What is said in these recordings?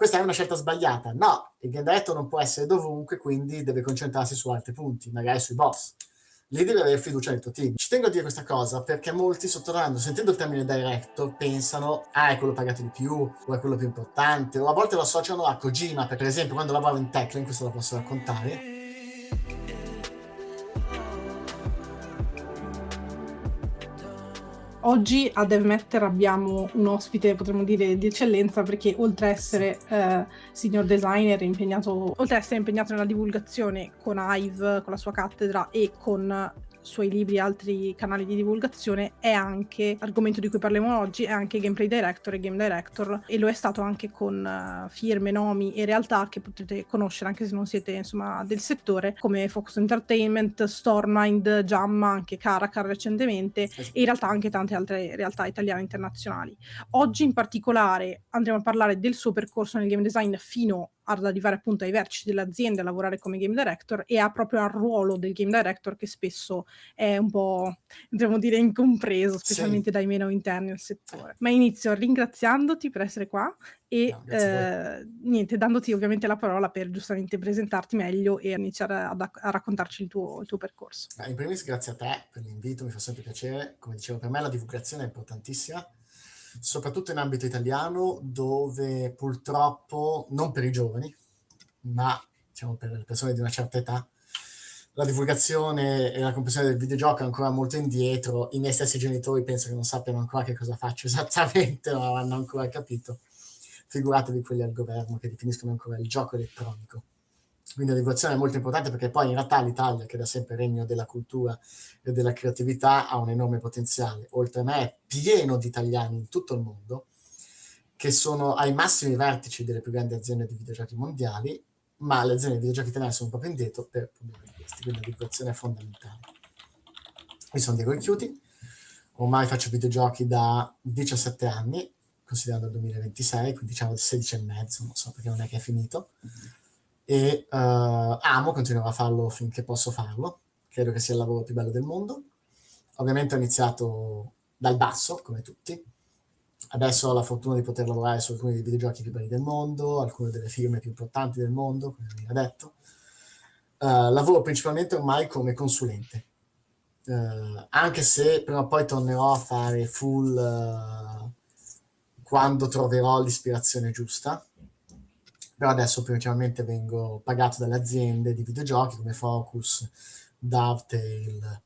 Questa è una scelta sbagliata. No, il game director non può essere dovunque, quindi deve concentrarsi su altri punti, magari sui boss. Lì devi avere fiducia nel tuo team. Ci tengo a dire questa cosa perché molti sottolineo, sentendo il termine director, pensano è quello pagato di più, o è quello più importante, o a volte lo associano a Kojima, perché per esempio quando lavoro in Techland, questo lo posso raccontare. Oggi a DevMatter abbiamo un ospite, potremmo dire, di eccellenza, perché oltre a essere senior designer, oltre a essere impegnato nella divulgazione con Hive, con la sua cattedra e con suoi libri e altri canali di divulgazione, è anche, argomento di cui parliamo oggi, è anche gameplay director e game director, e lo è stato anche con firme, nomi e realtà che potete conoscere anche se non siete insomma del settore, come Focus Entertainment, Stormmind, Jamma, anche Caracal recentemente, e in realtà anche tante altre realtà italiane e internazionali. Oggi in particolare andremo a parlare del suo percorso nel game design fino ad arrivare appunto ai vertici dell'azienda a lavorare come game director, e proprio al ruolo del game director, che spesso è un po', dobbiamo dire, incompreso, specialmente dai meno interni al settore. Ma inizio ringraziandoti per essere qua e niente, dandoti ovviamente la parola per giustamente presentarti meglio e iniziare a raccontarci il tuo percorso. In primis grazie a te per l'invito, mi fa sempre piacere. Come dicevo, per me la divulgazione è importantissima, soprattutto in ambito italiano, dove purtroppo, non per i giovani, ma diciamo per le persone di una certa età, la divulgazione e la comprensione del videogioco è ancora molto indietro. I miei stessi genitori penso che non sappiano ancora che cosa faccio esattamente, non hanno ancora capito. Figuratevi quelli al governo che definiscono ancora il gioco elettronico. Quindi la divulgazione è molto importante, perché poi in realtà l'Italia, che da sempre regno della cultura e della creatività, ha un enorme potenziale. Oltre a me è pieno di italiani in tutto il mondo che sono ai massimi vertici delle più grandi aziende di videogiochi mondiali, ma le aziende di videogiochi italiane sono proprio indietro per problemi di questi, quindi la divulgazione è fondamentale. Io sono Diego Ricchiuti, ormai faccio videogiochi da 17 anni, considerando il 2026, quindi diciamo 16 e mezzo, non so perché non è che è finito, e continuerò a farlo finché posso farlo. Credo che sia il lavoro più bello del mondo. Ovviamente ho iniziato dal basso, come tutti. Adesso ho la fortuna di poter lavorare su alcuni dei videogiochi più belli del mondo, alcune delle firme più importanti del mondo, come mi ha detto. Lavoro principalmente ormai come consulente, anche se prima o poi tornerò a fare full quando troverò l'ispirazione giusta. Però adesso principalmente vengo pagato dalle aziende di videogiochi come Focus, Dovetail,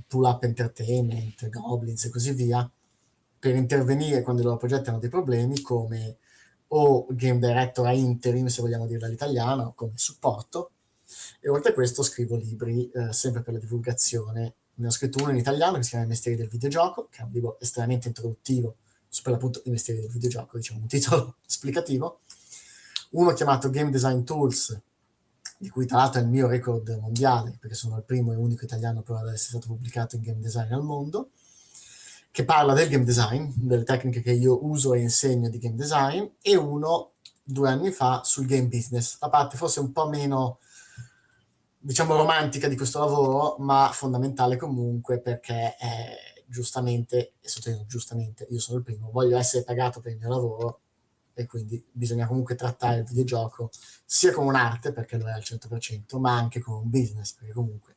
Pull Up Entertainment, Goblins e così via, per intervenire quando i loro progetti hanno dei problemi, come o game director a interim, se vogliamo dirla all'italiana, o come supporto. E oltre a questo scrivo libri, sempre per la divulgazione. Ne ho scritto uno in italiano che si chiama I mestieri del videogioco, che è un libro estremamente introduttivo su per l'appunto i mestieri del videogioco, diciamo un titolo esplicativo. Uno chiamato Game Design Tools, di cui tra l'altro è il mio record mondiale, perché sono il primo e unico italiano per essere stato pubblicato in game design al mondo, che parla del game design, delle tecniche che io uso e insegno di game design, e uno 2 anni fa sul game business, la parte forse un po' meno, diciamo, romantica di questo lavoro, ma fondamentale comunque, perché giustamente, e sottolineo giustamente, io sono il primo, voglio essere pagato per il mio lavoro, e quindi bisogna comunque trattare il videogioco sia come un'arte, perché lo è al 100%, ma anche come un business, perché comunque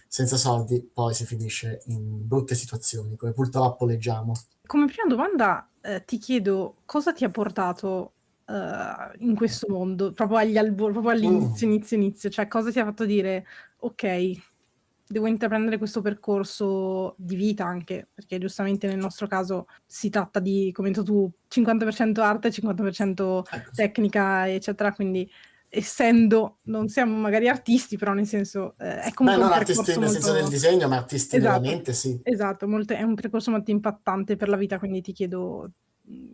senza soldi poi si finisce in brutte situazioni, come purtroppo leggiamo. Come prima domanda ti chiedo cosa ti ha portato in questo mondo, proprio proprio all'inizio, cioè cosa ti ha fatto dire ok, devo intraprendere questo percorso di vita, anche perché giustamente nel nostro caso si tratta di, come hai detto tu, 50% arte, 50% tecnica, eccetera, quindi essendo, non siamo magari artisti, però nel senso è comunque non un artisti percorso nel senso del disegno, ma artisti nella mente, sì. Esatto, è un percorso molto impattante per la vita, quindi ti chiedo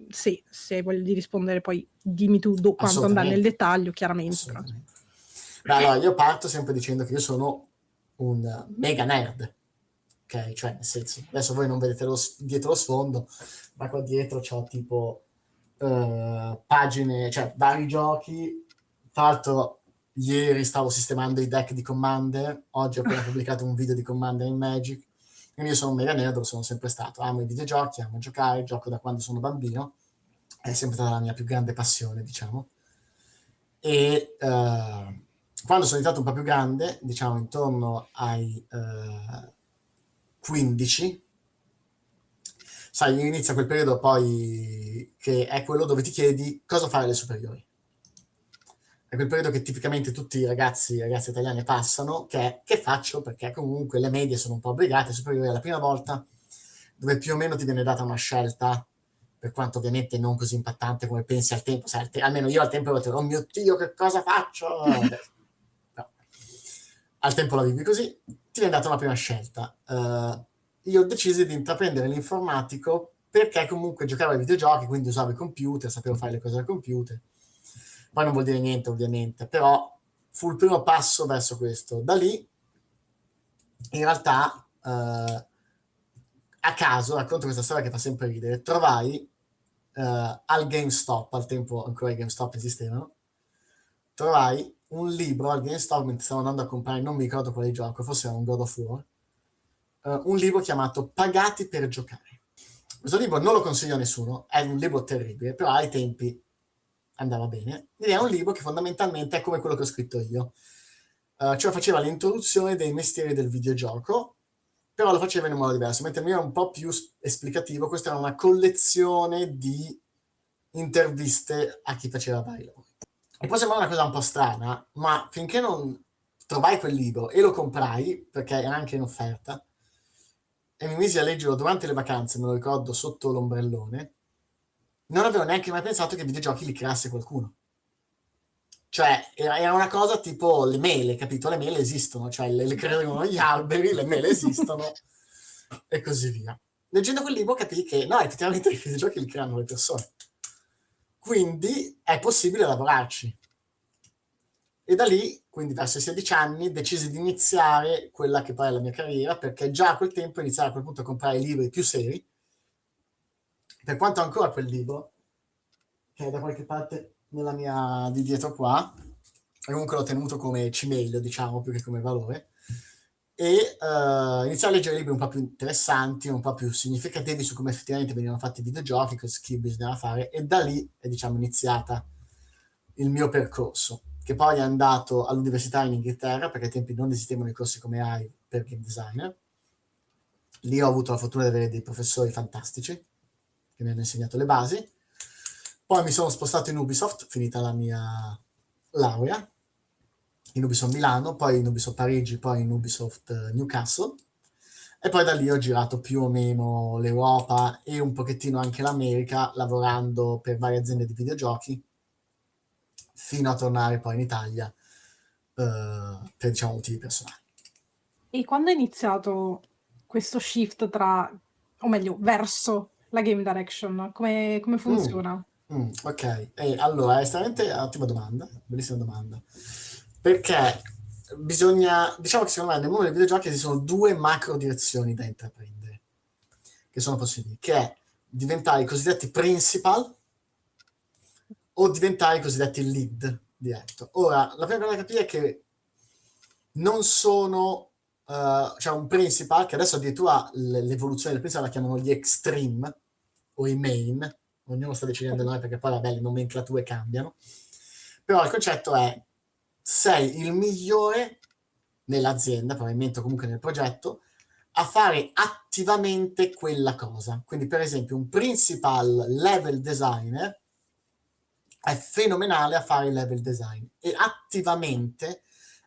se hai voglia di rispondere, poi dimmi tu quanto andare nel dettaglio, chiaramente. Beh, allora, io parto sempre dicendo che io sono un mega nerd, ok? Cioè, nel senso, adesso voi non vedete dietro lo sfondo, ma qua dietro c'ho tipo pagine, cioè vari giochi. Tra l'altro ieri stavo sistemando i deck di Commander, oggi ho appena pubblicato un video di Commander in Magic, quindi io sono un mega nerd, lo sono sempre stato, amo i videogiochi, amo giocare, gioco da quando sono bambino, è sempre stata la mia più grande passione, diciamo. E quando sono diventato un po' più grande, diciamo intorno ai 15, sai, inizia quel periodo poi che è quello dove ti chiedi cosa fare alle superiori. È quel periodo che tipicamente tutti i ragazzi italiani passano, che è che faccio? Perché comunque le medie sono un po' obbligate, superiori è la prima volta dove più o meno ti viene data una scelta, per quanto ovviamente non così impattante come pensi al tempo, sai, almeno io al tempo ero, oh mio Dio, che cosa faccio? No. Al tempo la vivi così, ti viene data una prima scelta. Io ho deciso di intraprendere l'informatico perché comunque giocavo ai videogiochi, quindi usavo i computer, sapevo fare le cose al computer. Poi non vuol dire niente ovviamente, però fu il primo passo verso questo. Da lì, in realtà, a caso, racconto questa storia che fa sempre ridere, trovai al GameStop, al tempo ancora i GameStop esistevano, trovai un libro al GameStop mentre stavo andando a comprare, non mi ricordo quale gioco, forse era un God of War, un libro chiamato Pagati per giocare. Questo libro non lo consiglio a nessuno, è un libro terribile, però ai tempi andava bene. Ed è un libro che fondamentalmente è come quello che ho scritto io. Cioè faceva l'introduzione dei mestieri del videogioco, però lo faceva in un modo diverso. Mentre il mio era un po' più esplicativo, questa era una collezione di interviste a chi faceva vari lavori. E può sembrare una cosa un po' strana, ma finché non trovai quel libro e lo comprai, perché era anche in offerta, e mi misi a leggerlo durante le vacanze, me lo ricordo, sotto l'ombrellone, non avevo neanche mai pensato che i videogiochi li creasse qualcuno. Cioè, era una cosa tipo le mele, capito? Le mele esistono, cioè le creano gli alberi, le mele esistono, e così via. Leggendo quel libro capii che, no, effettivamente i videogiochi li creano le persone. Quindi è possibile lavorarci. E da lì, quindi verso i 16 anni, decisi di iniziare quella che poi è la mia carriera, perché già a quel tempo iniziai a quel punto a comprare libri più seri, per quanto ancora quel libro, che è da qualche parte nella mia di dietro qua, e comunque l'ho tenuto come cimelio, diciamo, più che come valore, e iniziai a leggere libri un po' più interessanti, un po' più significativi su come effettivamente venivano fatti i videogiochi, che skill bisognava fare, e da lì è, diciamo, iniziata il mio percorso, che poi è andato all'università in Inghilterra, perché ai tempi non esistevano i corsi come hai per game designer. Lì ho avuto la fortuna di avere dei professori fantastici, che mi hanno insegnato le basi. Poi mi sono spostato in Ubisoft, finita la mia laurea, in Ubisoft Milano, poi in Ubisoft Parigi, poi in Ubisoft Newcastle, e poi da lì ho girato più o meno l'Europa e un pochettino anche l'America, lavorando per varie aziende di videogiochi, fino a tornare poi in Italia per, diciamo, motivi personali. E quando è iniziato questo shift tra, o meglio, verso la game direction? Come funziona? Ok, allora è estremamente ottima domanda, bellissima domanda, perché bisogna, diciamo che secondo me nel mondo dei videogiochi ci sono due macro direzioni da intraprendere, che sono possibili, che è diventare i cosiddetti principal o diventare i cosiddetti lead diretto. Ora, la prima cosa da capire è che non sono, cioè un principal, che adesso addirittura l'evoluzione del principal la chiamano gli extreme o i main, ognuno sta decidendo il nome perché poi vabbè le nomenclature cambiano, però il concetto è sei il migliore nell'azienda, probabilmente o comunque nel progetto, a fare attivamente quella cosa. Quindi per esempio un principal level designer è fenomenale a fare il level design e attivamente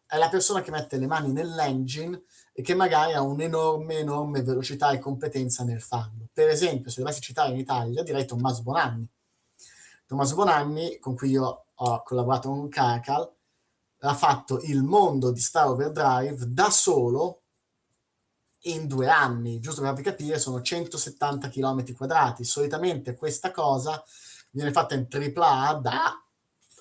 è la persona che mette le mani nell'engine e che magari ha un'enorme velocità e competenza nel farlo. Per esempio, se dovessi citare in Italia, direi Tommaso Bonanni. Tommaso Bonanni, con cui io ho collaborato con Caracal, ha fatto il mondo di Star Overdrive da solo in 2 anni. Giusto per farvi capire, sono 170 km quadrati. Solitamente questa cosa viene fatta in AAA da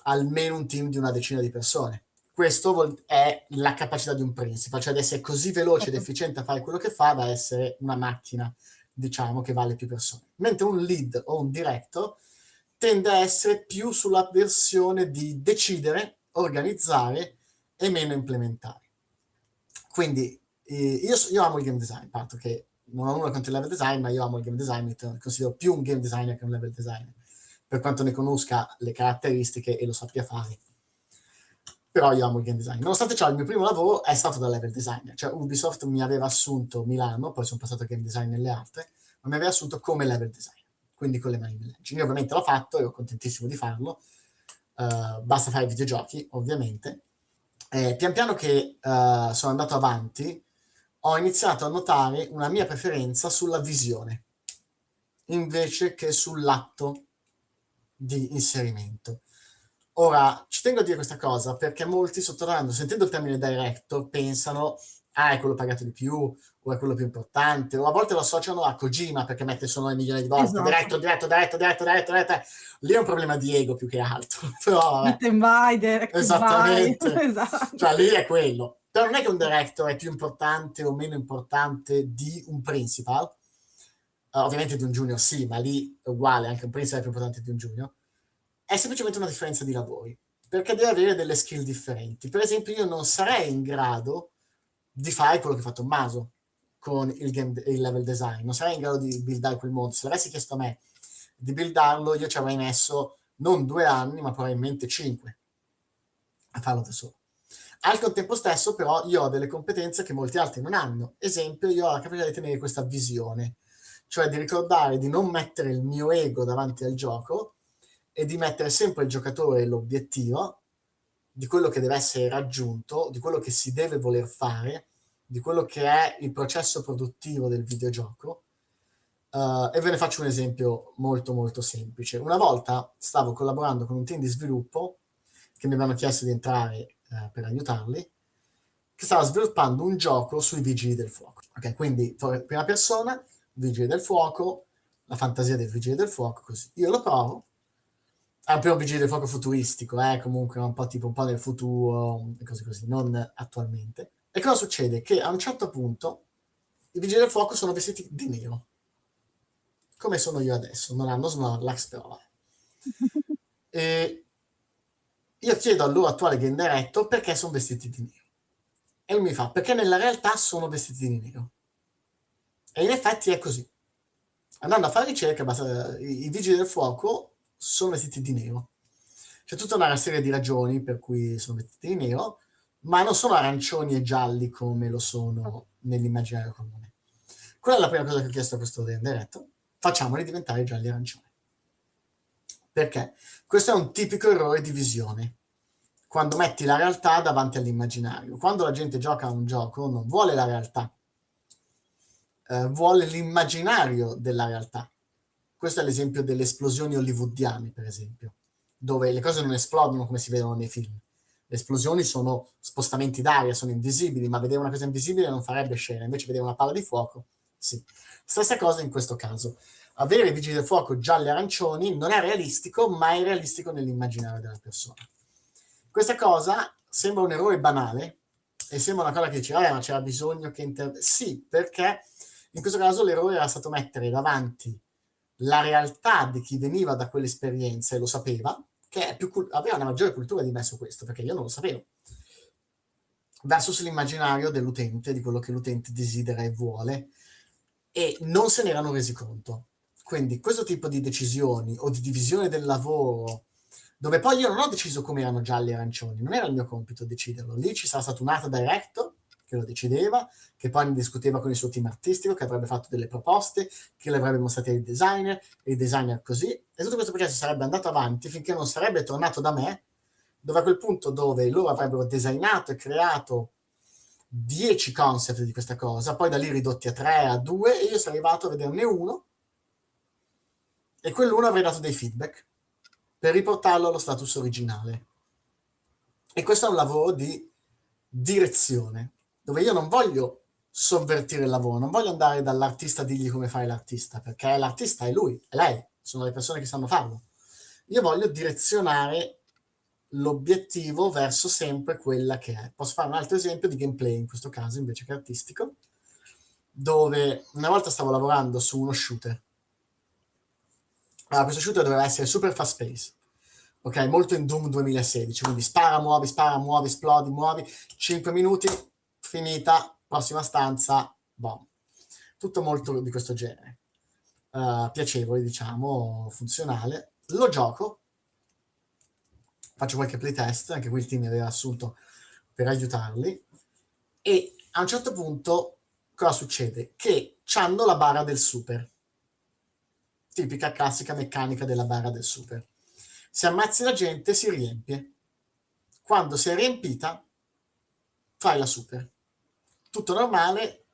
almeno un team di una decina di persone. Questo è la capacità di un principal, cioè di essere così veloce ed efficiente a fare quello che fa da essere una macchina, diciamo, che vale più persone. Mentre un lead o un director tende a essere più sulla versione di decidere, organizzare e meno implementare. Quindi io amo il game design, parto che non ho nulla contro il level design, ma io amo il game design, mi considero più un game designer che un level designer, per quanto ne conosca le caratteristiche e lo sappia fare. Però io amo il game design. Nonostante ciò, il mio primo lavoro è stato da level designer, cioè Ubisoft mi aveva assunto Milano, poi sono passato a game design nelle altre, ma mi aveva assunto come level designer, quindi con le mani nell'engine. Io ovviamente l'ho fatto, ero contentissimo di farlo, basta fare videogiochi, ovviamente. Pian piano che sono andato avanti, ho iniziato a notare una mia preferenza sulla visione, invece che sull'atto di inserimento. Ora, ci tengo a dire questa cosa perché molti sottolineo, sentendo il termine director, pensano, è quello pagato di più, o è quello più importante, o a volte lo associano a Kojima perché mette il nome milioni di volte, Esatto. diretto. Lì è un problema di ego più che altro, però vabbè. Meet and buy, direct to buy. Esattamente. Esatto. Cioè, lì è quello. Però non è che un director è più importante o meno importante di un principal. Ovviamente di un junior sì, ma lì è uguale, anche un principal è più importante di un junior. È semplicemente una differenza di lavori, perché deve avere delle skill differenti. Per esempio, io non sarei in grado di fare quello che ha fatto Tommaso con il level design, non sarei in grado di buildare quel mondo. Se l'avessi chiesto a me di buildarlo, io ci avrei messo non 2 anni, ma probabilmente 5 a farlo da solo. Al contempo stesso, però, io ho delle competenze che molti altri non hanno. Esempio, io ho la capacità di tenere questa visione, cioè di ricordare di non mettere il mio ego davanti al gioco e di mettere sempre il giocatore l'obiettivo di quello che deve essere raggiunto, di quello che si deve voler fare, di quello che è il processo produttivo del videogioco. E ve ne faccio un esempio molto molto semplice. Una volta stavo collaborando con un team di sviluppo che mi avevano chiesto di entrare per aiutarli, che stava sviluppando un gioco sui vigili del fuoco. Ok, quindi prima persona, vigili del fuoco, la fantasia del vigile del fuoco, così. Io lo provo, è un po' un vigile del fuoco futuristico, comunque è un po' tipo un po' nel futuro, e così così, non attualmente. E cosa succede? Che a un certo punto i vigili del fuoco sono vestiti di nero, come sono io adesso, non hanno Snorlax, però vabbè. E io chiedo al loro attuale game director perché sono vestiti di nero. E lui mi fa, perché nella realtà sono vestiti di nero. E in effetti è così. Andando a fare ricerca, i vigili del fuoco sono vestiti di nero. C'è tutta una serie di ragioni per cui sono vestiti di nero, ma non sono arancioni e gialli come lo sono nell'immaginario comune. Quella è la prima cosa che ho chiesto a questo game director. Facciamoli diventare gialli e arancioni. Perché? Questo è un tipico errore di visione. Quando metti la realtà davanti all'immaginario. Quando la gente gioca a un gioco non vuole la realtà, vuole l'immaginario della realtà. Questo è l'esempio delle esplosioni hollywoodiane, per esempio, dove le cose non esplodono come si vedono nei film. Le esplosioni sono spostamenti d'aria, sono invisibili, ma vedere una cosa invisibile non farebbe scena, invece vedere una palla di fuoco, sì. Stessa cosa in questo caso. Avere i vigili del fuoco gialli e arancioni non è realistico, ma è realistico nell'immaginario della persona. Questa cosa sembra un errore banale e sembra una cosa che dice, ma c'era bisogno che sì, perché in questo caso l'errore era stato mettere davanti la realtà di chi veniva da quell'esperienza e lo sapeva, che è aveva una maggiore cultura di me su questo, perché io non lo sapevo, versus l'immaginario dell'utente, di quello che l'utente desidera e vuole, e non se ne erano resi conto. Quindi questo tipo di decisioni o di divisione del lavoro, dove poi io non ho deciso come erano gialli e arancioni, non era il mio compito deciderlo, lì ci sarà stato un art director che lo decideva, che poi ne discuteva con il suo team artistico, che avrebbe fatto delle proposte, che le avrebbe mostrate ai designer, e i designer così, e tutto questo processo sarebbe andato avanti finché non sarebbe tornato da me, dove a quel punto dove loro avrebbero designato e creato 10 concept di questa cosa, poi da lì ridotti a 3, a 2, e io sono arrivato a vederne uno, e quell'uno avrei dato dei feedback per riportarlo allo status originale. E questo è un lavoro di direzione, dove io non voglio sovvertire il lavoro, non voglio andare dall'artista a dirgli come fare l'artista, perché l'artista è lui, è lei, sono le persone che sanno farlo. Io voglio direzionare l'obiettivo verso sempre quella che è. Posso fare un altro esempio di gameplay, in questo caso invece che artistico, dove una volta stavo lavorando su uno shooter. Allora, questo shooter doveva essere super fast pace, ok, molto in Doom 2016, quindi spara, muovi, esplodi, muovi, 5 minuti, finita, prossima stanza, boom. Tutto molto di questo genere. Piacevole, diciamo, funzionale. lo gioco, faccio qualche playtest, anche qui il team mi aveva assunto per aiutarli, e a un certo punto cosa succede? Che c'hanno la barra del super, tipica classica meccanica della barra del super. Se ammazzi la gente si riempie. Quando si è riempita fai la super. Tutto normale,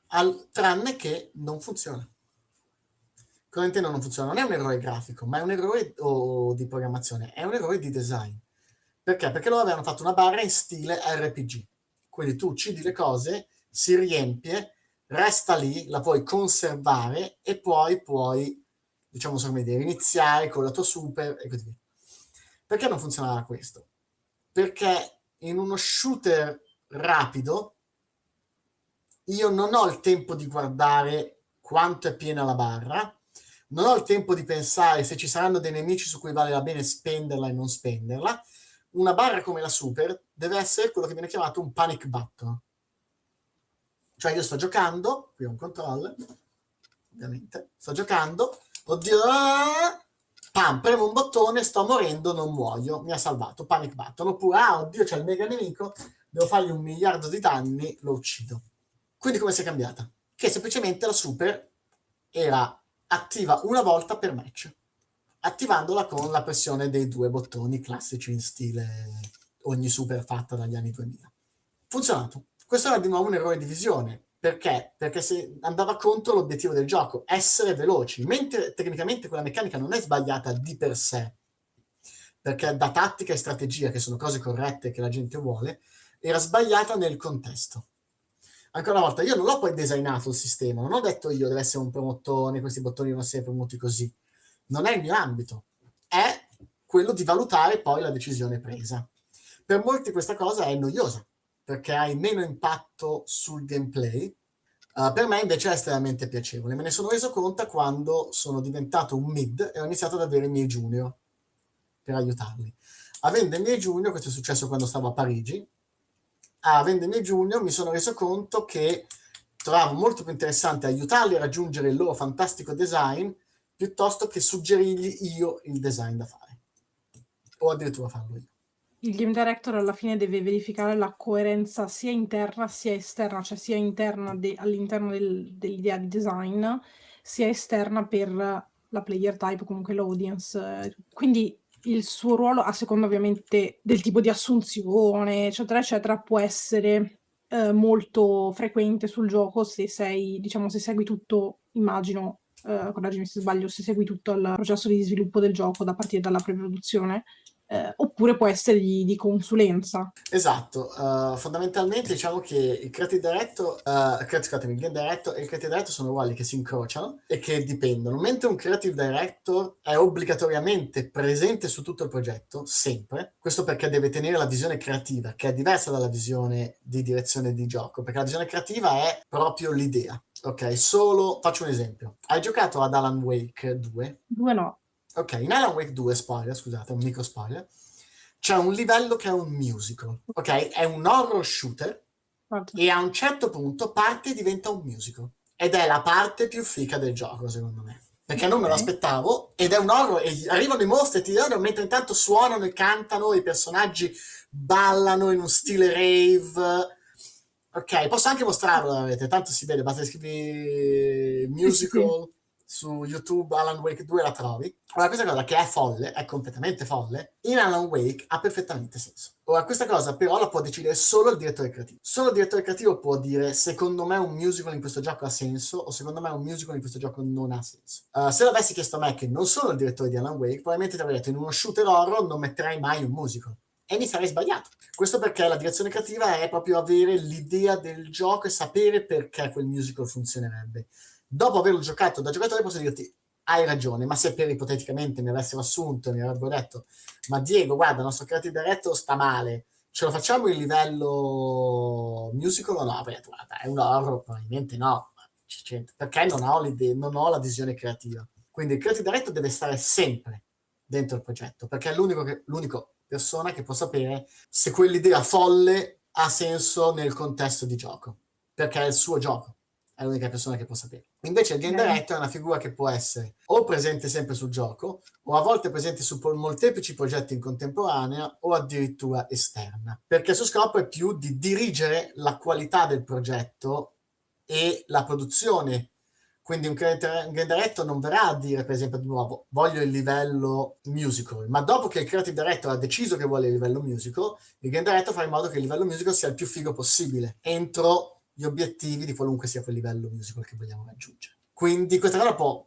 tranne che non funziona. Cosa intendo non funziona? Non è un errore grafico, ma è un errore di programmazione, è un errore di design. Perché? Perché loro avevano fatto una barra in stile RPG. Quindi tu uccidi le cose, si riempie, resta lì, la puoi conservare e poi puoi, diciamo, iniziare con la tua super e così via. Perché non funzionava questo? Perché in uno shooter rapido io non ho il tempo di guardare quanto è piena la barra, non ho il tempo di pensare se ci saranno dei nemici su cui vale la pena spenderla e non spenderla. Una barra come la super deve essere quello che viene chiamato un panic button. Cioè io sto giocando, qui ho un control, ovviamente, sto giocando, oddio, pam, premo un bottone, sto morendo, non muoio, mi ha salvato, panic button. Oppure, oddio, c'è il mega nemico, devo fargli 1 miliardo di danni, lo uccido. Quindi come si è cambiata? Che semplicemente la super era attiva una volta per match, attivandola con la pressione dei 2 bottoni classici in stile ogni super fatta dagli anni 2000. Funzionato. Questo era di nuovo un errore di visione. Perché? Perché se andava contro l'obiettivo del gioco, essere veloci, mentre tecnicamente quella meccanica non è sbagliata di per sé, perché da tattica e strategia, che sono cose corrette che la gente vuole, era sbagliata nel contesto. Ancora una volta, io non l'ho poi designato il sistema, non ho detto io deve essere un promottone, questi bottoni devono essere promotti così. Non è il mio ambito, è quello di valutare poi la decisione presa. Per molti questa cosa è noiosa, perché hai meno impatto sul gameplay. Per me invece è estremamente piacevole. Me ne sono reso conto quando sono diventato un mid e ho iniziato ad avere i miei junior per aiutarli. Avendo i miei junior, questo è successo quando stavo a Parigi, avendo i miei junior mi sono reso conto che trovavo molto più interessante aiutarli a raggiungere il loro fantastico design piuttosto che suggerirgli io il design da fare o addirittura farlo io. Il game director alla fine deve verificare la coerenza sia interna sia esterna, cioè sia interna all'interno dell'idea di design, sia esterna per la player type, comunque l'audience. Quindi il suo ruolo, a seconda ovviamente del tipo di assunzione, eccetera, eccetera, può essere molto frequente sul gioco se sei, diciamo, se segui tutto, immagino, correggimi se sbaglio, se segui tutto il processo di sviluppo del gioco da partire dalla pre-produzione. Oppure può essere di consulenza. Esatto, fondamentalmente diciamo che il creative director, il game director e il creative director sono ruoli che si incrociano e che dipendono, mentre un creative director è obbligatoriamente presente su tutto il progetto, sempre, questo perché deve tenere la visione creativa, che è diversa dalla visione di direzione di gioco, perché la visione creativa è proprio l'idea. Ok, faccio un esempio. Hai giocato ad Alan Wake 2? 2 no. Ok, in Alan Wake 2, spoiler, scusate, un micro spoiler, c'è un livello che è un musical, ok? È un horror shooter e a un certo punto parte e diventa un musical. Ed è la parte più fica del gioco, secondo me. Perché non me lo aspettavo, ed è un horror, e arrivano i mostri e ti danno, mentre intanto suonano e cantano, i personaggi ballano in un stile rave. Ok, posso anche mostrarlo, avete, tanto si vede, basta scrivi musical su YouTube, Alan Wake 2 la trovi. Ora, questa cosa che è folle, è completamente folle, in Alan Wake ha perfettamente senso. Ora, questa cosa però la può decidere solo il direttore creativo. Solo il direttore creativo può dire, secondo me un musical in questo gioco ha senso, o secondo me un musical in questo gioco non ha senso. Se l'avessi chiesto a me, che non sono il direttore di Alan Wake, probabilmente ti avrei detto, in uno shooter horror non metterei mai un musical. E mi sarei sbagliato. Questo perché la direzione creativa è proprio avere l'idea del gioco e sapere perché quel musical funzionerebbe. Dopo averlo giocato da giocatore posso dirti hai ragione, ma se per ipoteticamente mi avessero assunto e mi avrebbero detto ma Diego, guarda, il nostro creative director sta male, ce lo facciamo in livello musical o no? Avrei detto, guarda, è un horror, probabilmente no, perché non ho la visione creativa. Quindi il creative director deve stare sempre dentro il progetto, perché è l'unico persona che può sapere se quell'idea folle ha senso nel contesto di gioco, perché è il suo gioco, è l'unica persona che può sapere. Invece il game director è una figura che può essere o presente sempre sul gioco, o a volte presente su molteplici progetti in contemporanea, o addirittura esterna, perché il suo scopo è più di dirigere la qualità del progetto e la produzione. Quindi un game director non verrà a dire, per esempio, di nuovo, voglio il livello musical, ma dopo che il creative director ha deciso che vuole il livello musical, il game director fa in modo che il livello musical sia il più figo possibile, entro gli obiettivi di qualunque sia quel livello musical che vogliamo raggiungere. Quindi questa cosa può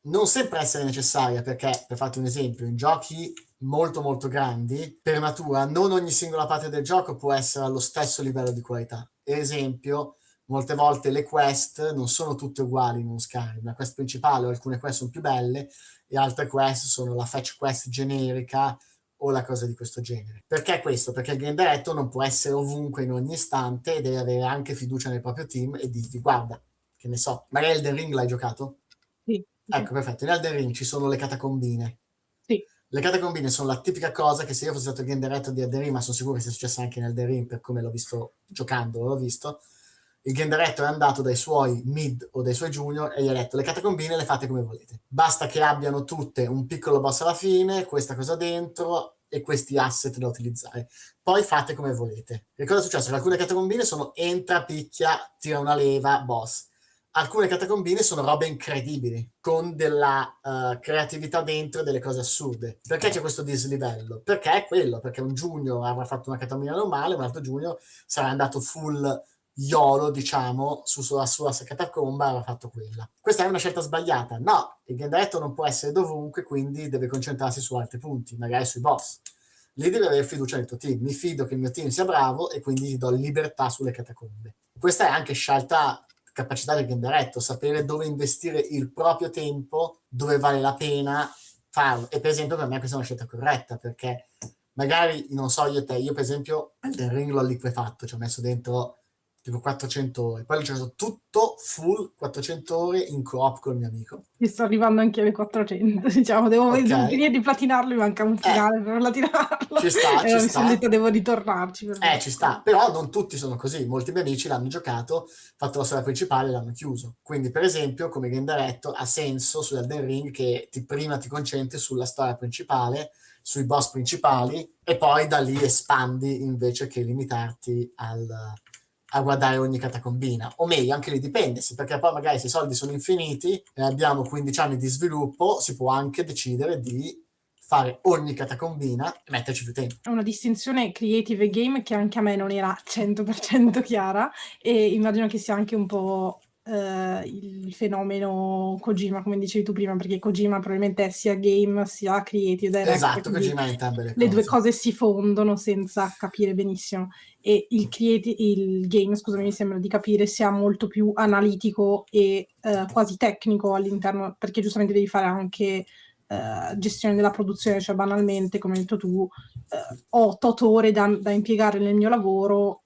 non sempre essere necessaria, perché, per farti un esempio, in giochi molto molto grandi, per natura, non ogni singola parte del gioco può essere allo stesso livello di qualità. Esempio, molte volte le quest non sono tutte uguali in uno Skyrim. La quest principale o alcune quest sono più belle e altre quest sono la fetch quest generica o la cosa di questo genere. Perché questo? Perché il game director non può essere ovunque in ogni istante e deve avere anche fiducia nel proprio team e dirgli guarda, che ne so, magari Elden Ring l'hai giocato? Sì. Ecco, perfetto. In Elden Ring ci sono le catacombine. Sì. Le catacombine sono la tipica cosa che se io fossi stato il game director di Elden Ring, ma sono sicuro che sia successo anche in Elden Ring per come l'ho visto giocando, l'ho visto, il game director è andato dai suoi mid o dai suoi junior e gli ha detto le catacombine le fate come volete. Basta che abbiano tutte un piccolo boss alla fine, questa cosa dentro e questi asset da utilizzare. Poi fate come volete. E cosa è successo? Che alcune catacombine sono entra, picchia, tira una leva, boss. Alcune catacombine sono robe incredibili, con della creatività dentro e delle cose assurde. Perché c'è questo dislivello? Perché è quello, perché un junior avrà fatto una catacomba normale, un altro junior sarà andato full YOLO, diciamo, sulla sua catacomba e avrà fatto quella. Questa è una scelta sbagliata? No, il game director non può essere dovunque, quindi deve concentrarsi su altri punti, magari sui boss. Lì devi avere fiducia nel tuo team. Mi fido che il mio team sia bravo e quindi gli do libertà sulle catacombe. Questa è anche scelta capacità del game director, sapere dove investire il proprio tempo, dove vale la pena farlo. E per esempio per me questa è una scelta corretta, perché magari, non so io te, io per esempio Elden Ring l'ho liquefatto, ci ho messo dentro tipo 400 ore, poi l'ho giocato tutto full 400 ore in co-op col mio amico. Mi sto arrivando anche alle 400, diciamo, devo finire di platinarlo, mi manca un finale per platinarlo. Ci sta, e mi sono detta devo ritornarci. Ci sta, però non tutti sono così, molti miei amici l'hanno giocato, fatto la storia principale e l'hanno chiuso. Quindi per esempio come game director ha senso su Elden Ring che prima ti concentri sulla storia principale, sui boss principali e poi da lì espandi invece che limitarti a guardare ogni catacombina. O meglio, anche lì dipende, perché poi magari se i soldi sono infiniti e abbiamo 15 anni di sviluppo, si può anche decidere di fare ogni catacombina e metterci più tempo. È una distinzione creative e game che anche a me non era 100% chiara e immagino che sia anche un po' il fenomeno Kojima, come dicevi tu prima, perché Kojima probabilmente è sia game sia creative director. Esatto, Kojima è entrambe le cose. Le due cose si fondono senza capire benissimo e il game, scusami, mi sembra di capire sia molto più analitico e quasi tecnico all'interno, perché giustamente devi fare anche gestione della produzione, cioè banalmente, come hai detto tu, ho 8 ore da impiegare nel mio lavoro,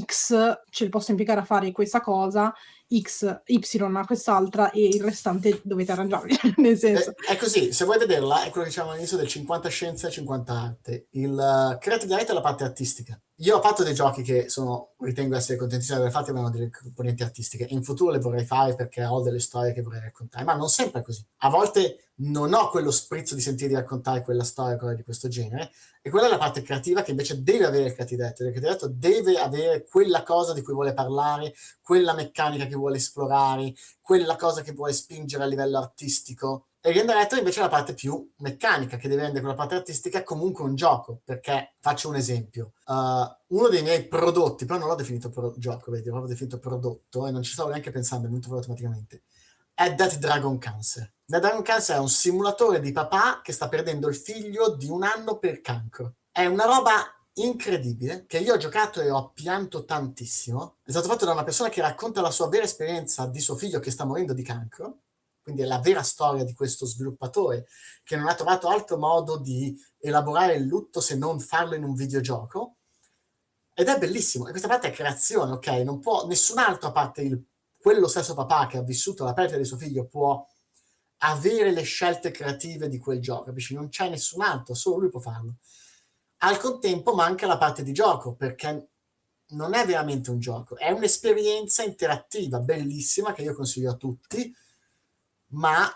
X ce le posso impiegare a fare questa cosa, X, Y a quest'altra e il restante dovete arrangiarvi, nel senso. È così, se vuoi vederla, è quello che dicevamo all'inizio del 50 scienza e 50 arte. Il creative director è la parte artistica. Io ho fatto dei giochi che ritengo essere contentissimi di aver fatto e avevano delle componenti artistiche. In futuro le vorrei fare perché ho delle storie che vorrei raccontare, ma non sempre è così. A volte non ho quello sprizzo di sentire di raccontare quella storia o cose di questo genere, e quella è la parte creativa che invece deve avere il creative director. Il creative director deve avere quella cosa di cui vuole parlare, quella meccanica che vuole esplorare, quella cosa che vuole spingere a livello artistico. E il game director invece è la parte più meccanica, che deve rendere quella parte artistica comunque un gioco, perché faccio un esempio. Uno dei miei prodotti, però non l'ho definito gioco, vedi, l'ho proprio definito prodotto e non ci stavo neanche pensando, è venuto fuori automaticamente, è Death Dragon Cancer. Death Dragon Cancer è un simulatore di papà che sta perdendo il figlio di 1 anno per cancro. È una roba incredibile, che io ho giocato e ho pianto tantissimo. È stato fatto da una persona che racconta la sua vera esperienza di suo figlio che sta morendo di cancro, quindi è la vera storia di questo sviluppatore che non ha trovato altro modo di elaborare il lutto se non farlo in un videogioco, ed è bellissimo. E questa parte è creazione, ok? Non può nessun altro, a parte quello stesso papà che ha vissuto la perdita di suo figlio, può avere le scelte creative di quel gioco, capisci? Non c'è nessun altro, solo lui può farlo. Al contempo manca la parte di gioco, perché non è veramente un gioco, è un'esperienza interattiva bellissima che io consiglio a tutti, ma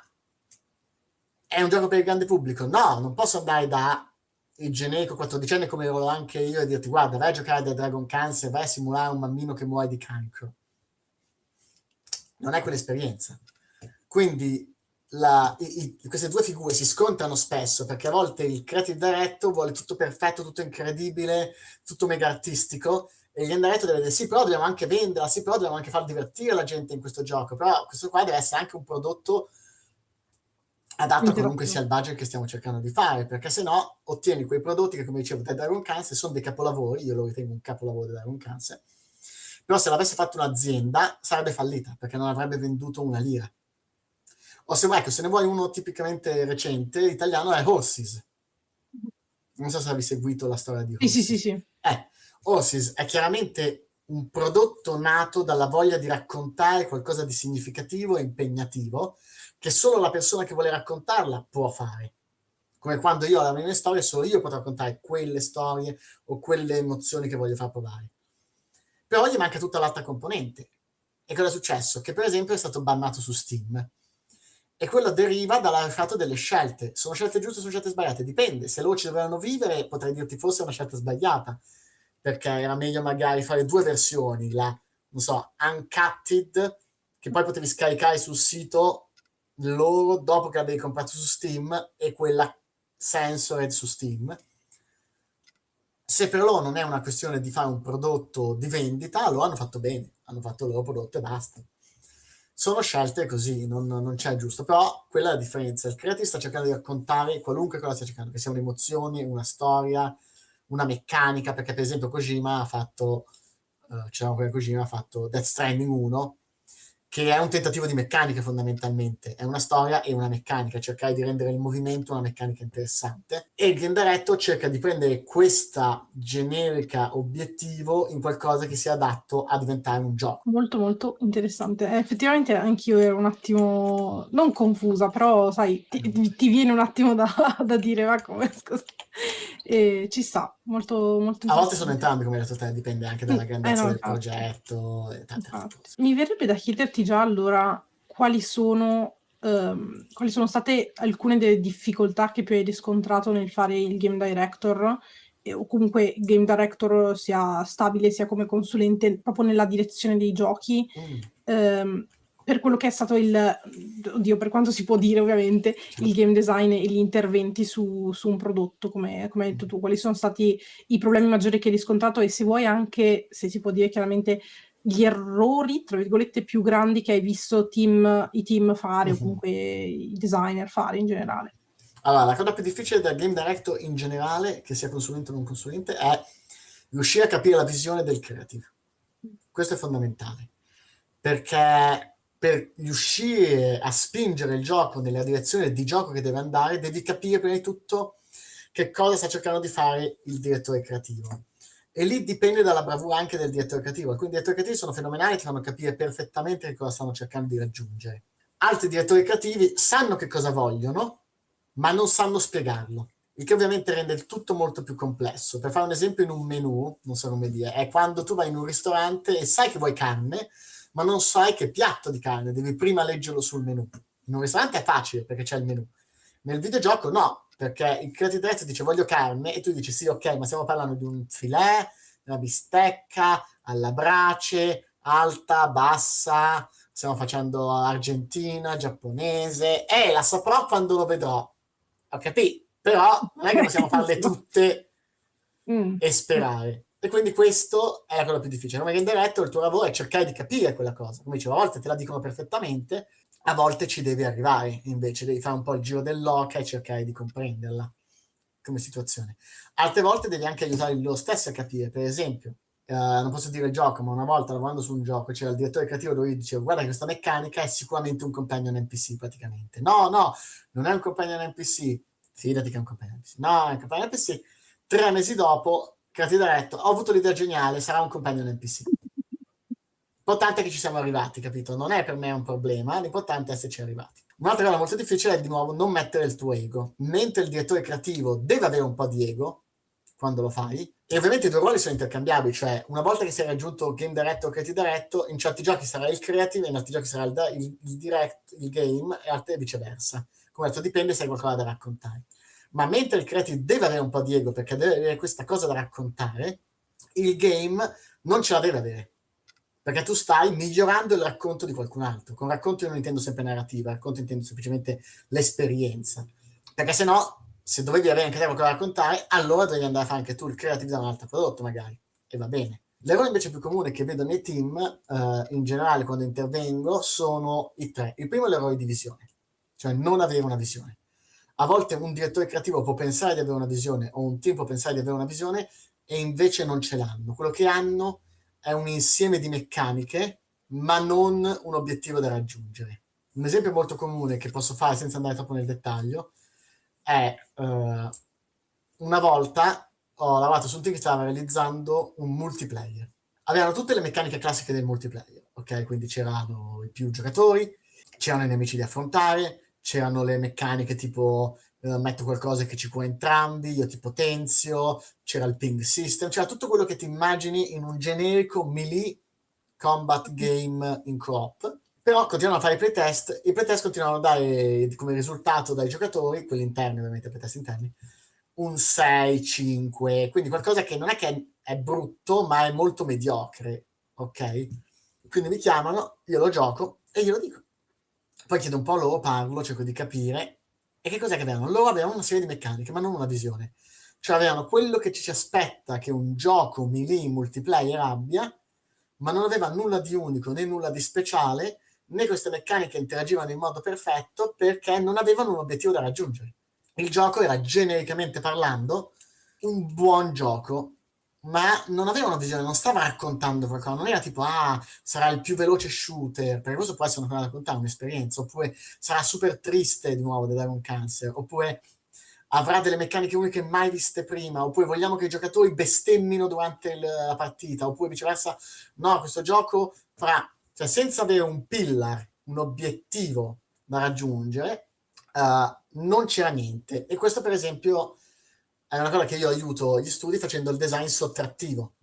è un gioco per il grande pubblico? No, non posso andare da il generico 14enne come ero anche io e dirti guarda, vai a giocare da Dragon Cancer, vai a simulare un bambino che muore di cancro. Non è quell'esperienza. Quindi queste due figure si scontrano spesso perché a volte il creative director vuole tutto perfetto, tutto incredibile, tutto mega artistico, e il game director deve dire sì, però dobbiamo anche venderla, sì, però dobbiamo anche far divertire la gente in questo gioco, però questo qua deve essere anche un prodotto adatto a qualunque sia il budget che stiamo cercando di fare, perché se no ottieni quei prodotti che, come dicevo, da Dragon Cancer sono dei capolavori, io lo ritengo un capolavoro di Dragon Cancer, però se l'avesse fatto un'azienda sarebbe fallita, perché non avrebbe venduto una lira. O se ne vuoi uno tipicamente recente, italiano, è Horses. Non so se avevi seguito la storia di Horses. Sì. Horses è chiaramente un prodotto nato dalla voglia di raccontare qualcosa di significativo e impegnativo, che solo la persona che vuole raccontarla può fare. Come quando io ho la mia storia, solo io potrò raccontare quelle storie o quelle emozioni che voglio far provare. Però gli manca tutta l'altra componente. E cosa è successo? Che per esempio è stato bannato su Steam. E quello deriva dall'aver fatto delle scelte. Sono scelte giuste o sono scelte sbagliate? Dipende. Se loro ci dovevano vivere, potrei dirti forse è una scelta sbagliata, perché era meglio magari fare due versioni, la, non so, Uncutted, che poi potevi scaricare sul sito loro dopo che l'avevi comprato su Steam, e quella Censored su Steam. Se per loro non è una questione di fare un prodotto di vendita, loro hanno fatto bene, hanno fatto il loro prodotto e basta. Sono scelte così, non c'è giusto, però quella è la differenza. Il creative sta cercando di raccontare qualunque cosa stia cercando, che sia un'emozione, una storia, una meccanica, perché per esempio Kojima ha fatto Death Stranding 1, che è un tentativo di meccanica fondamentalmente, è una storia e una meccanica, cercare di rendere il movimento una meccanica interessante, e il game director cerca di prendere questa generica obiettivo in qualcosa che sia adatto a diventare un gioco. Molto molto interessante. Effettivamente anch'io ero un attimo, non confusa, però sai, ti viene un attimo da dire, ma come, scusa. E ci sta, molto molto A volte sono interessante. entrambi, come hai detto te, dipende anche dalla grandezza No, del infatti. progetto e tante altre cose. Mi verrebbe da chiederti già allora quali sono state alcune delle difficoltà che più hai riscontrato nel fare il game director, o comunque il game director sia stabile sia come consulente proprio nella direzione dei giochi, per quello che è stato per quanto si può dire ovviamente, il game design e gli interventi su un prodotto, come hai detto tu, quali sono stati i problemi maggiori che hai riscontrato, e se vuoi anche, se si può dire chiaramente, gli errori, tra virgolette, più grandi che hai visto i team fare, o comunque i designer fare in generale. Allora, la cosa più difficile del game director in generale, che sia consulente o non consulente, è riuscire a capire la visione del creative. Questo è fondamentale, perché per riuscire a spingere il gioco nella direzione di gioco che deve andare, devi capire prima di tutto che cosa sta cercando di fare il direttore creativo. E lì dipende dalla bravura anche del direttore creativo. Alcuni direttori creativi sono fenomenali, ti fanno capire perfettamente che cosa stanno cercando di raggiungere. Altri direttori creativi sanno che cosa vogliono, ma non sanno spiegarlo, il che ovviamente rende il tutto molto più complesso. Per fare un esempio, in un menù, non so come dire, è quando tu vai in un ristorante e sai che vuoi carne, ma non sai che piatto di carne, devi prima leggerlo sul menù. In un ristorante è facile perché c'è il menù. Nel videogioco no, perché il creative director dice voglio carne e tu dici sì, ok, ma stiamo parlando di un filè, una bistecca, alla brace, alta, bassa, stiamo facendo argentina, giapponese, la saprò quando lo vedrò. Ho capito, però non è che possiamo farle tutte e sperare. E quindi questo è la cosa più difficile. Come game director il tuo lavoro è cercare di capire quella cosa. Come dicevo, a volte te la dicono perfettamente, a volte ci devi arrivare, invece devi fare un po' il giro dell'oca e cercare di comprenderla come situazione. Altre volte devi anche aiutare loro stessi a capire. Per esempio, non posso dire il gioco, ma una volta lavorando su un gioco c'era il direttore creativo dove io dicevo guarda che questa meccanica è sicuramente un companion NPC praticamente. No, non è un companion NPC. Fidati che è un companion NPC. No, è un companion NPC. 3 mesi dopo, creative director, ho avuto l'idea geniale, sarà un companion NPC. L'importante è che ci siamo arrivati, capito? Non è per me un problema, l'importante è esserci arrivati. Un'altra cosa molto difficile è di nuovo non mettere il tuo ego. Mentre il direttore creativo deve avere un po' di ego, quando lo fai, e ovviamente i due ruoli sono intercambiabili, cioè una volta che sei raggiunto game director o creative director, in certi giochi sarà il creative, in altri giochi sarà il direct, il game, e altri viceversa. Come detto, dipende se hai qualcosa da raccontare. Ma mentre il creative deve avere un po' di ego perché deve avere questa cosa da raccontare, il game non ce la deve avere, perché tu stai migliorando il racconto di qualcun altro. Con racconto io non intendo sempre narrativa, racconto intendo semplicemente l'esperienza, perché se no, se dovevi avere anche te qualcosa da raccontare, allora devi andare a fare anche tu il creative da un altro prodotto magari, e va bene. L'errore invece più comune che vedo nei team, in generale quando intervengo, sono i tre. Il primo è l'errore di visione, cioè non avere una visione. A volte un direttore creativo può pensare di avere una visione, o un team può pensare di avere una visione, e invece non ce l'hanno. Quello che hanno è un insieme di meccaniche, ma non un obiettivo da raggiungere. Un esempio molto comune che posso fare senza andare troppo nel dettaglio è una volta ho lavorato su un team che stava realizzando un multiplayer. Avevano tutte le meccaniche classiche del multiplayer, ok? Quindi c'erano i più giocatori, c'erano i nemici da affrontare, c'erano le meccaniche tipo metto qualcosa che ci può entrambi, io ti potenzio, c'era il ping system, c'era tutto quello che ti immagini in un generico melee combat game in co-op. Però continuano a fare i playtest continuano a dare come risultato dai giocatori, quelli interni ovviamente, playtest interni, un 6, 5, quindi qualcosa che non è che è brutto, ma è molto mediocre, ok? Quindi mi chiamano, io lo gioco e glielo dico. Poi chiedo un po' loro, parlo, cerco di capire. E che cos'è che avevano? Loro avevano una serie di meccaniche, ma non una visione. Cioè avevano quello che ci aspetta che un gioco melee multiplayer abbia, ma non aveva nulla di unico né nulla di speciale, né queste meccaniche interagivano in modo perfetto perché non avevano un obiettivo da raggiungere. Il gioco era genericamente parlando un buon gioco, ma non aveva una visione, non stava raccontando qualcosa, non era tipo, sarà il più veloce shooter, perché questo può essere una cosa da raccontare, un'esperienza, oppure sarà super triste di nuovo da dare un cancer, oppure avrà delle meccaniche uniche mai viste prima, oppure vogliamo che i giocatori bestemmino durante la partita, oppure viceversa, no, questo gioco farà, cioè senza avere un pillar, un obiettivo da raggiungere, non c'era niente. E questo per esempio è una cosa che io aiuto gli studi facendo il design sottrattivo,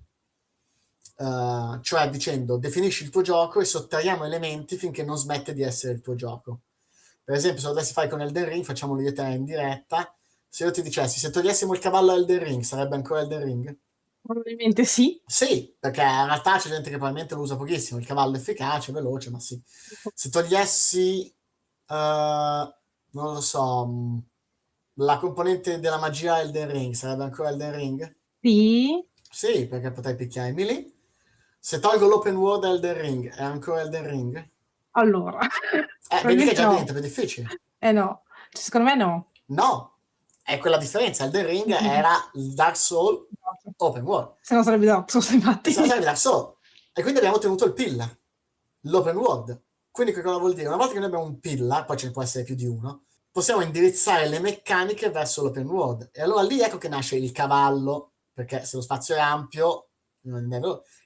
cioè dicendo definisci il tuo gioco e sottraiamo elementi finché non smette di essere il tuo gioco. Per esempio, se lo dovessi fare con Elden Ring, facciamolo io e te in diretta, se io ti dicessi se togliessimo il cavallo a Elden Ring sarebbe ancora Elden Ring? Probabilmente sì. Sì, perché in realtà c'è gente che probabilmente lo usa pochissimo, il cavallo è efficace, veloce, ma sì. Se togliessi, non lo so, la componente della magia Elden Ring, sarebbe ancora Elden Ring? Sì. Sì, perché potrei picchiare Emily. Se tolgo l'open world Elden Ring, è ancora Elden Ring? Allora, Vedi che è probabilmente già no. diventa più difficile. No. Cioè, secondo me no. No, è quella differenza. Elden Ring era il Dark Soul open world. Se no sarebbe Dark Souls, infatti. E se no sarebbe Dark Soul. E quindi abbiamo tenuto il pillar, l'open world. Quindi che cosa vuol dire? Una volta che noi abbiamo un pillar, poi ce ne può essere più di uno, possiamo indirizzare le meccaniche verso l'open world. E allora lì ecco che nasce il cavallo, perché se lo spazio è ampio,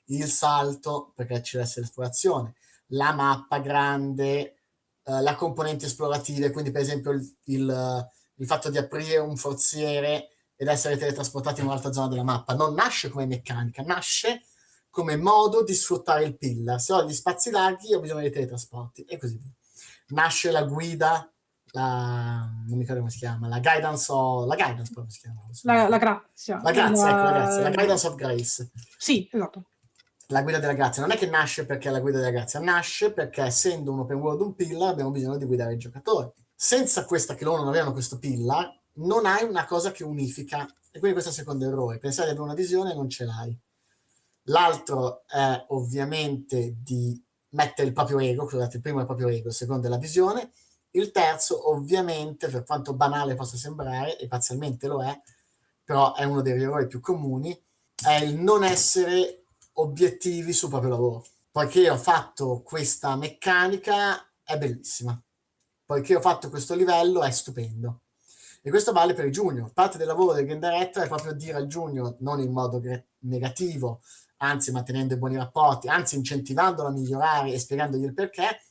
il salto, perché ci deve essere l'esplorazione, la mappa grande, la componente esplorativa, quindi per esempio il fatto di aprire un forziere ed essere teletrasportati in un'altra zona della mappa. Non nasce come meccanica, nasce come modo di sfruttare il pillar. Se ho gli spazi larghi ho bisogno dei teletrasporti e così via. Nasce la guida, non mi ricordo come si chiama, la guidance come si chiama? La grazia. La grazia, ecco, la grazia, la guidance of grace. Sì, esatto. La guida della grazia non è che nasce perché è la guida della grazia, nasce perché essendo un open world un pillar abbiamo bisogno di guidare il giocatore. Senza questa, che loro non avevano questo pillar, non hai una cosa che unifica, e quindi questo è il secondo errore, pensare di avere una visione e non ce l'hai. L'altro è ovviamente di mettere il proprio ego, scusate, il primo è il proprio ego, il secondo è la visione, il terzo ovviamente, per quanto banale possa sembrare, e parzialmente lo è, però è uno degli errori più comuni, è il non essere obiettivi sul proprio lavoro. Poiché ho fatto questa meccanica, è bellissima. Poiché ho fatto questo livello, è stupendo. E questo vale per i junior. Parte del lavoro del game director è proprio dire al junior, non in modo negativo, anzi mantenendo i buoni rapporti, anzi incentivandolo a migliorare e spiegandogli il perché,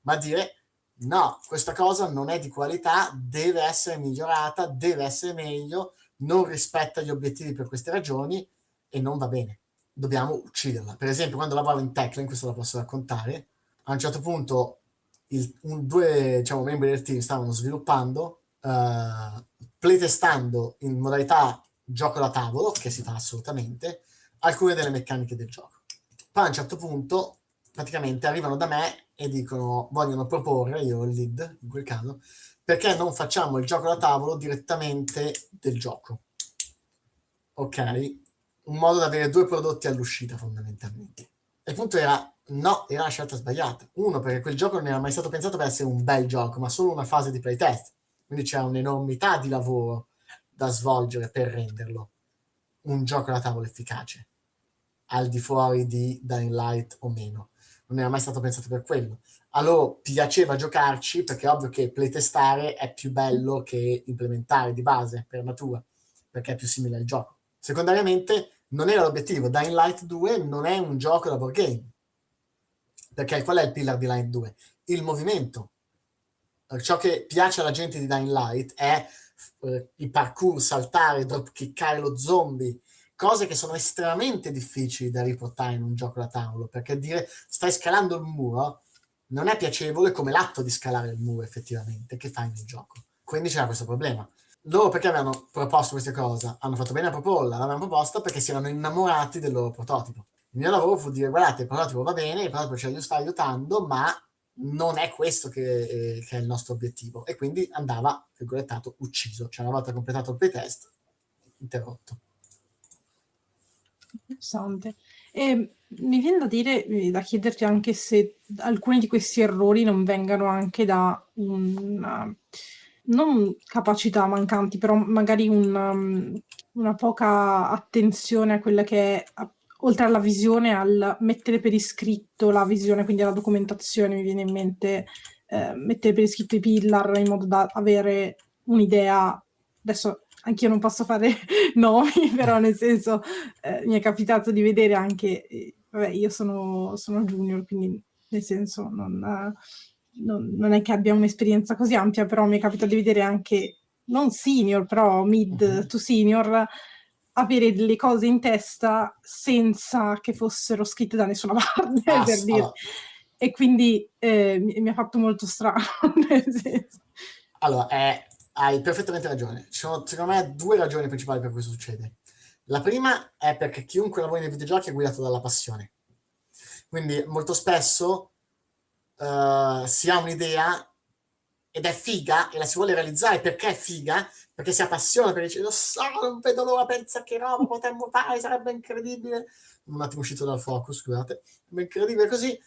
ma dire no, questa cosa non è di qualità, deve essere migliorata, deve essere meglio, non rispetta gli obiettivi per queste ragioni e non va bene. Dobbiamo ucciderla. Per esempio, quando lavoravo in Techland, questo la posso raccontare, a un certo punto due membri del team stavano sviluppando, playtestando in modalità gioco da tavolo, che si fa assolutamente, alcune delle meccaniche del gioco. Poi a un certo punto praticamente arrivano da me e vogliono proporre, io il lead in quel caso, perché non facciamo il gioco da tavolo direttamente del gioco. Ok? Un modo da avere due prodotti all'uscita fondamentalmente. E il punto era no, era la scelta sbagliata. Uno, perché quel gioco non era mai stato pensato per essere un bel gioco, ma solo una fase di playtest. Quindi c'era un'enormità di lavoro da svolgere per renderlo un gioco da tavolo efficace, al di fuori di Dying Light o meno. Non era mai stato pensato per quello. A loro piaceva giocarci, perché è ovvio che playtestare è più bello che implementare di base, per natura, perché è più simile al gioco. Secondariamente, non era l'obiettivo. Dying Light 2 non è un gioco da board game. Perché qual è il pillar di Light 2? Il movimento. Ciò che piace alla gente di Dying Light è il parkour, saltare, dropkickare lo zombie, cose che sono estremamente difficili da riportare in un gioco da tavolo, perché dire stai scalando il muro non è piacevole come l'atto di scalare il muro effettivamente, che fai nel gioco. Quindi c'era questo problema. Loro perché avevano proposto questa cosa? Hanno fatto bene a proporla, l'avevano proposta perché si erano innamorati del loro prototipo. Il mio lavoro fu dire guardate, il prototipo va bene, il prototipo ci sta aiutando, ma non è questo che è il nostro obiettivo. E quindi andava, virgolettato, ucciso. Cioè una volta completato il playtest, interrotto. Interessante. E mi viene da dire, da chiederti anche se alcuni di questi errori non vengano anche da una, non capacità mancanti, però magari una poca attenzione a quella che è, oltre alla visione, al mettere per iscritto la visione, quindi alla documentazione, mi viene in mente mettere per iscritto i pillar in modo da avere un'idea. Adesso anch'io non posso fare nomi, però nel senso mi è capitato di vedere anche, vabbè, io sono junior, quindi nel senso non è che abbia un'esperienza così ampia, però mi è capitato di vedere anche, non senior, però mid to senior, avere delle cose in testa senza che fossero scritte da nessuna parte, per dire. E quindi mi ha fatto molto strano, nel senso. Allora, hai perfettamente ragione. Ci sono, secondo me, due ragioni principali per cui questo succede. La prima è perché chiunque lavora nei videogiochi è guidato dalla passione. Quindi molto spesso si ha un'idea ed è figa e la si vuole realizzare perché è figa, perché si appassiona, perché dice, lo so, non vedo l'ora, pensa che roba potremmo fare, sarebbe incredibile. Un attimo uscito dal focus, scusate. Sarebbe incredibile così.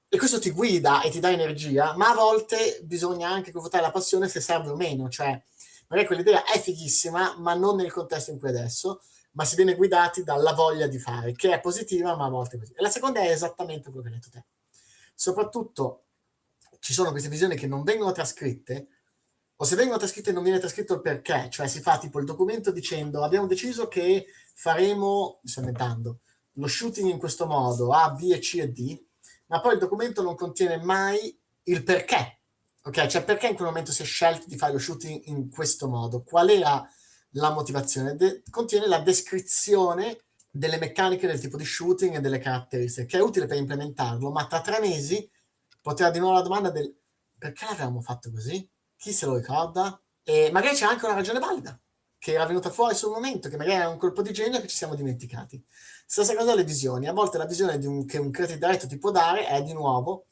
E questo ti guida e ti dà energia, ma a volte bisogna anche confrontare la passione se serve o meno, cioè magari quell'idea è fighissima, ma non nel contesto in cui è adesso, ma si viene guidati dalla voglia di fare, che è positiva, ma a volte è così. E la seconda è esattamente quello che hai detto te. Soprattutto ci sono queste visioni che non vengono trascritte, o se vengono trascritte non viene trascritto il perché, cioè si fa tipo il documento dicendo abbiamo deciso che faremo, mi sto inventando, lo shooting in questo modo, A, B e C e D, ma poi il documento non contiene mai il perché, ok? Cioè perché in quel momento si è scelto di fare lo shooting in questo modo, qual era la motivazione? Contiene la descrizione delle meccaniche del tipo di shooting e delle caratteristiche, che è utile per implementarlo, ma tra 3 mesi poteva di nuovo la domanda del perché l'avevamo fatto così? Chi se lo ricorda? E magari c'è anche una ragione valida, che era venuta fuori sul momento, che magari era un colpo di genio che ci siamo dimenticati. Stessa cosa alle visioni. A volte la visione che un creative director ti può dare è di nuovo,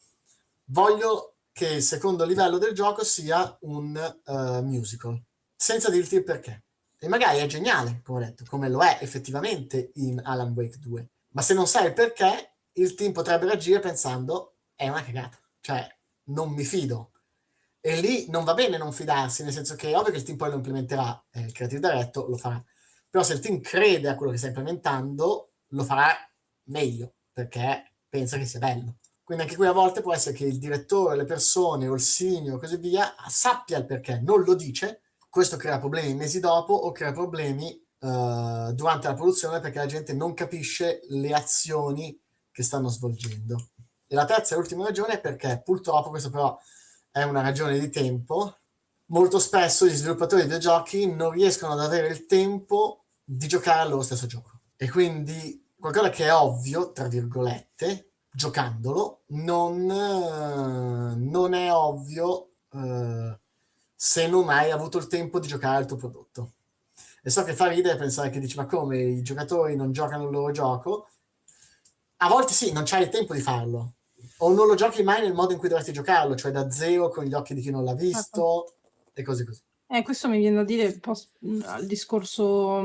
voglio che il secondo livello del gioco sia un musical, senza dirti il perché. E magari è geniale, come ho detto, come lo è effettivamente in Alan Wake 2. Ma se non sai il perché, il team potrebbe reagire pensando è una cagata, cioè non mi fido. E lì non va bene non fidarsi, nel senso che è ovvio che il team poi lo implementerà, il creative director lo farà. Però se il team crede a quello che sta implementando, lo farà meglio, perché pensa che sia bello. Quindi anche qui a volte può essere che il direttore, le persone o il senior e così via sappia il perché, non lo dice, questo crea problemi mesi dopo o crea problemi durante la produzione perché la gente non capisce le azioni che stanno svolgendo. E la terza e ultima ragione è perché purtroppo, questo però è una ragione di tempo, molto spesso gli sviluppatori di videogiochi non riescono ad avere il tempo di giocare al loro stesso gioco. E quindi qualcosa che è ovvio, tra virgolette, giocandolo, non è ovvio se non hai avuto il tempo di giocare al tuo prodotto. E so che fa ridere pensare che dici, ma come i giocatori non giocano il loro gioco? A volte sì, non c'hai il tempo di farlo. O non lo giochi mai nel modo in cui dovresti giocarlo, cioè da zero con gli occhi di chi non l'ha visto e cose così. Questo mi viene da dire, al discorso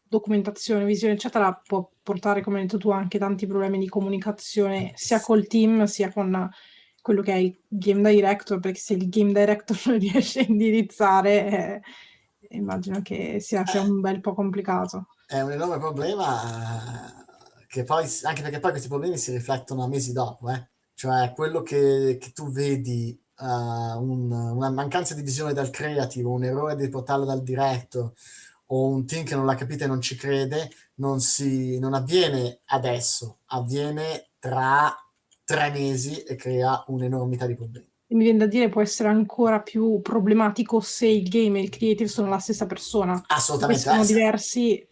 documentazione, visione, eccetera, può portare, come hai detto tu, anche tanti problemi di comunicazione, sia col team, sia con quello che è il game director, perché se il game director non riesce a indirizzare, immagino che sia un bel po' complicato. È un enorme problema che poi, anche perché poi questi problemi si riflettono a mesi dopo, cioè quello che tu vedi, una mancanza di visione dal creative, un errore di portarlo dal diretto o un team che non l'ha capita e non ci crede, non avviene adesso, avviene tra 3 mesi e crea un'enormità di problemi. E mi viene da dire può essere ancora più problematico se il game e il creative sono la stessa persona. Assolutamente. Se sono diversi,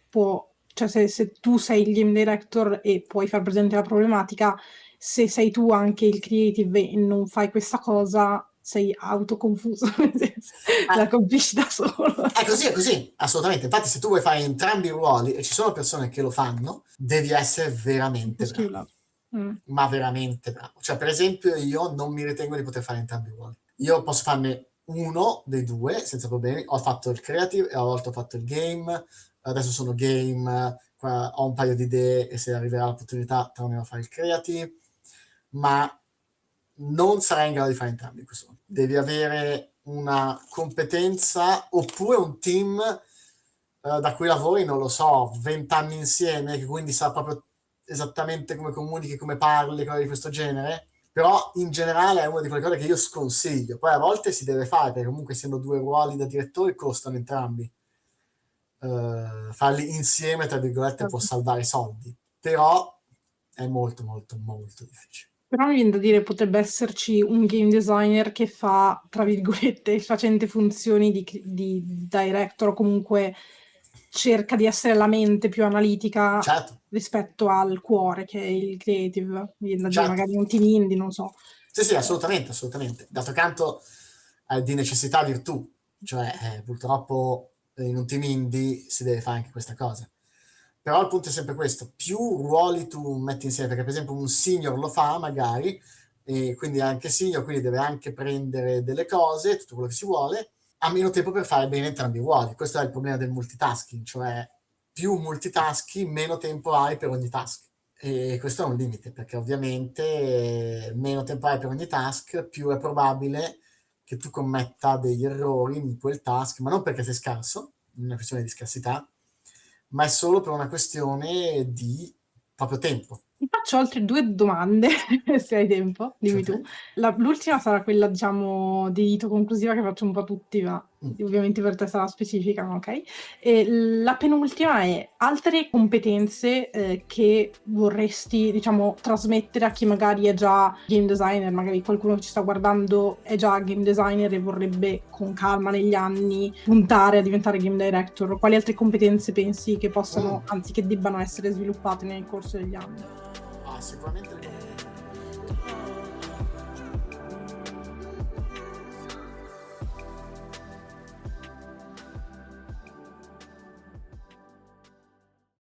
cioè se tu sei il game director e puoi far presente la problematica, se sei tu anche il creative e non fai questa cosa, sei autoconfuso, nel senso, la capisci da solo. È così, assolutamente. Infatti se tu vuoi fare entrambi i ruoli, e ci sono persone che lo fanno, devi essere veramente bravo. Ma veramente bravo. Cioè, per esempio, io non mi ritengo di poter fare entrambi i ruoli. Io posso farne uno dei due senza problemi. Ho fatto il creative e a volte ho fatto il game. Adesso sono game, ho un paio di idee e se arriverà l'opportunità tornerò a fare il creative. Ma non sarai in grado di fare entrambi in questo momento. Devi avere una competenza oppure un team da cui lavori, non lo so, 20 anni insieme, che quindi sa proprio esattamente come comunichi, come parli, cose di questo genere. Però in generale è una di quelle cose che io sconsiglio. Poi a volte si deve fare, perché comunque essendo 2 ruoli da direttori costano entrambi. Farli insieme, tra virgolette, può salvare soldi. Però è molto, molto, molto difficile. Però mi viene da dire potrebbe esserci un game designer che fa, tra virgolette, il facente funzioni di director, o comunque cerca di essere la mente più analitica, certo, rispetto al cuore, che è il creative. Mi viene da dire magari un team indie, non so. Sì, assolutamente. D'altro canto di necessità virtù, cioè purtroppo in un team indie si deve fare anche questa cosa. Però il punto è sempre questo, più ruoli tu metti insieme, perché per esempio un senior lo fa magari, e quindi anche senior, quindi deve anche prendere delle cose, tutto quello che si vuole, ha meno tempo per fare bene entrambi i ruoli. Questo è il problema del multitasking, cioè più multitaschi, meno tempo hai per ogni task. E questo è un limite, perché ovviamente meno tempo hai per ogni task, più è probabile che tu commetta degli errori in quel task, ma non perché sei scarso, non è una questione di scarsità, ma è solo per una questione di proprio tempo. Ti faccio altre 2 domande, se hai tempo, dimmi tu. L'ultima sarà quella, diciamo, di rito conclusiva che faccio un po' a tutti, ma ovviamente per te sarà specifica, ok? E la penultima è altre competenze che vorresti, diciamo, trasmettere a chi magari è già game designer, magari qualcuno che ci sta guardando è già game designer e vorrebbe con calma negli anni puntare a diventare game director. Quali altre competenze pensi che possano, anzi che debbano essere sviluppate nel corso degli anni? Sicuramente